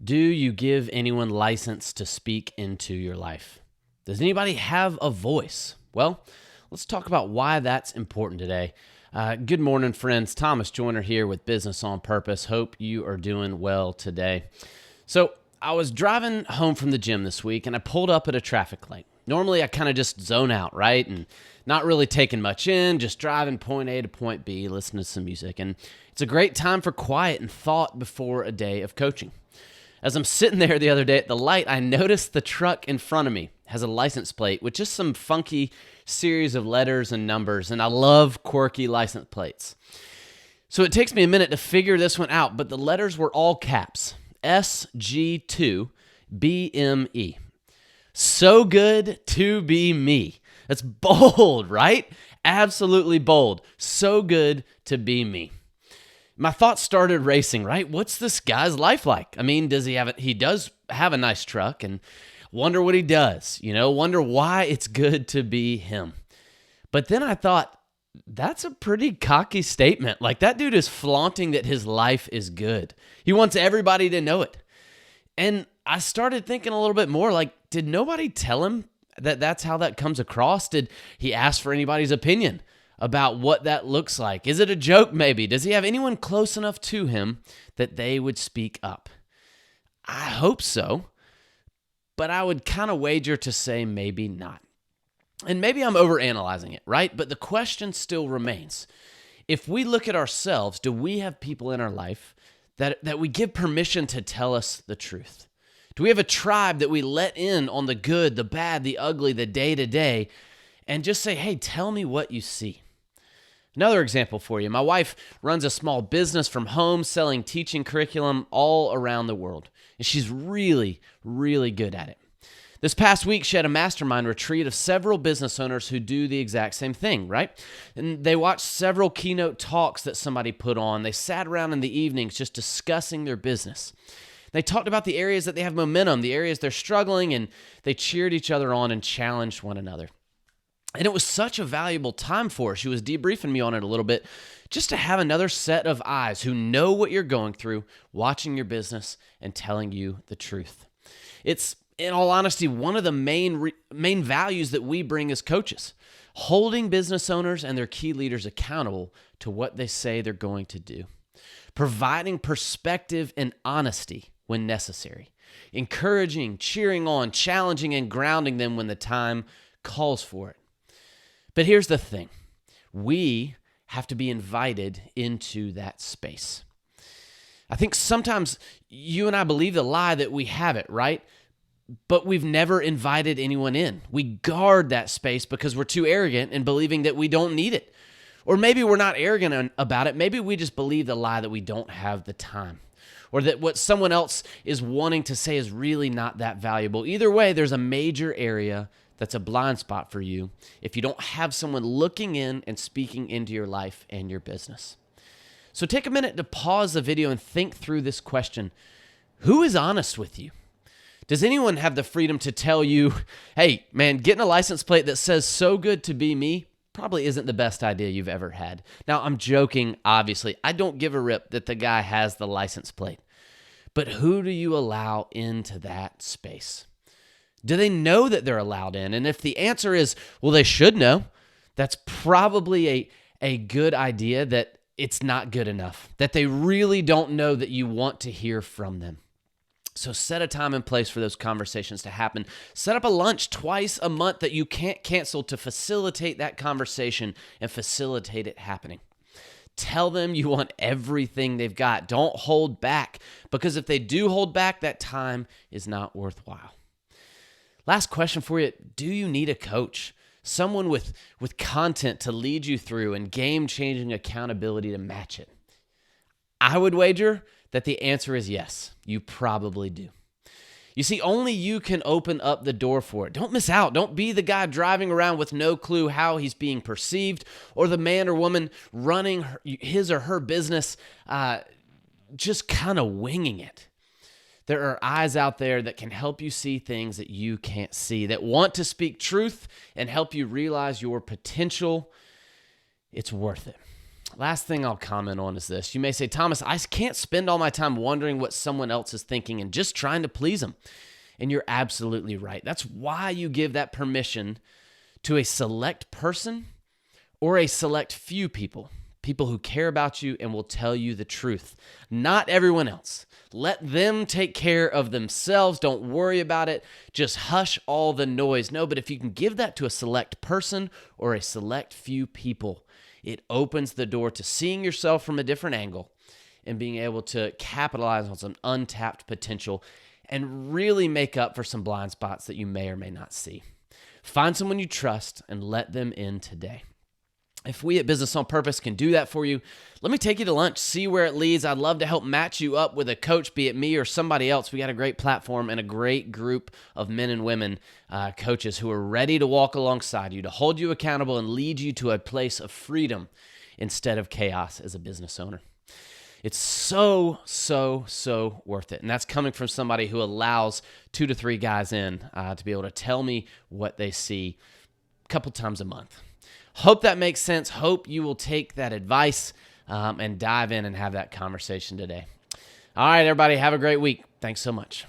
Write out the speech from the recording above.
Do you give anyone license to speak into your life? Does anybody have a voice? Well, let's talk about why that's important today. Good morning, friends. Thomas Joyner here with Business on Purpose. Hope you are doing well today. So, I was driving home from the gym this week and I pulled up at a traffic light. Normally, I kind of just zone out, right? And not really taking much in, just driving point A to point B, listening to some music. And it's a great time for quiet and thought before a day of coaching. As I'm sitting there the other day at the light, I noticed the truck in front of me has a license plate with just some funky series of letters and numbers, and I love quirky license plates. So it takes me a minute to figure this one out, but the letters were all caps, SG2BME. So good to be me. That's bold, right? Absolutely bold. So good to be me. My thoughts started racing, right? What's this guy's life like? I mean, he does have a nice truck, and wonder what he does, wonder why it's good to be him. But then I thought, that's a pretty cocky statement. Like, that dude is flaunting that his life is good. He wants everybody to know it. And I started thinking a little bit more, like, did nobody tell him that that's how that comes across? Did he ask for anybody's opinion about what that looks like? Is it a joke maybe? Does he have anyone close enough to him that they would speak up? I hope so, but I would kind of wager to say maybe not. And maybe I'm overanalyzing it, right? But the question still remains. If we look at ourselves, do we have people in our life that we give permission to tell us the truth? Do we have a tribe that we let in on the good, the bad, the ugly, the day-to-day, and just say, hey, tell me what you see? Another example for you. My wife runs a small business from home selling teaching curriculum all around the world. And she's really, really good at it. This past week, she had a mastermind retreat of several business owners who do the exact same thing, right? And they watched several keynote talks that somebody put on. They sat around in the evenings just discussing their business. They talked about the areas that they have momentum, the areas they're struggling, and they cheered each other on and challenged one another. And it was such a valuable time for her. She was debriefing me on it a little bit, just to have another set of eyes who know what you're going through, watching your business and telling you the truth. It's, in all honesty, one of the main values that we bring as coaches, holding business owners and their key leaders accountable to what they say they're going to do, providing perspective and honesty when necessary, encouraging, cheering on, challenging, and grounding them when the time calls for it. But here's the thing. We have to be invited into that space. I think sometimes you and I believe the lie that we have it, right? But we've never invited anyone in. We guard that space because we're too arrogant in believing that we don't need it. Or maybe we're not arrogant about it. Maybe we just believe the lie that we don't have the time. Or that what someone else is wanting to say is really not that valuable. Either way, there's a major area that's a blind spot for you if you don't have someone looking in and speaking into your life and your business. So take a minute to pause the video and think through this question. Who is honest with you? Does anyone have the freedom to tell you, hey, man, getting a license plate that says so good to be me probably isn't the best idea you've ever had? Now, I'm joking, obviously. I don't give a rip that the guy has the license plate. But who do you allow into that space? Do they know that they're allowed in? And if the answer is, well, they should know, that's probably a good idea that it's not good enough, that they really don't know that you want to hear from them. So set a time and place for those conversations to happen. Set up a lunch twice a month that you can't cancel to facilitate that conversation and facilitate it happening. Tell them you want everything they've got. Don't hold back, because if they do hold back, that time is not worthwhile. Last question for you. Do you need a coach? Someone with content to lead you through and game-changing accountability to match it? I would wager that the answer is yes. You probably do. You see, only you can open up the door for it. Don't miss out. Don't be the guy driving around with no clue how he's being perceived, or the man or woman running his or her business just kind of winging it. There are eyes out there that can help you see things that you can't see, that want to speak truth and help you realize your potential. It's worth it. Last thing I'll comment on is this. You may say, Thomas, I can't spend all my time wondering what someone else is thinking and just trying to please them. And you're absolutely right. That's why you give that permission to a select person or a select few people, people who care about you and will tell you the truth, not everyone else. Let them take care of themselves. Don't worry about it. Just hush all the noise. No, but if you can give that to a select person or a select few people, it opens the door to seeing yourself from a different angle and being able to capitalize on some untapped potential and really make up for some blind spots that you may or may not see. Find someone you trust and let them in today. If we at Business on Purpose can do that for you, let me take you to lunch, see where it leads. I'd love to help match you up with a coach, be it me or somebody else. We got a great platform and a great group of men and women, coaches who are ready to walk alongside you, to hold you accountable and lead you to a place of freedom instead of chaos as a business owner. It's so worth it. And that's coming from somebody who allows 2 to 3 guys in to be able to tell me what they see a couple times a month. Hope that makes sense. Hope you will take that advice and dive in and have that conversation today. All right, everybody, have a great week. Thanks so much.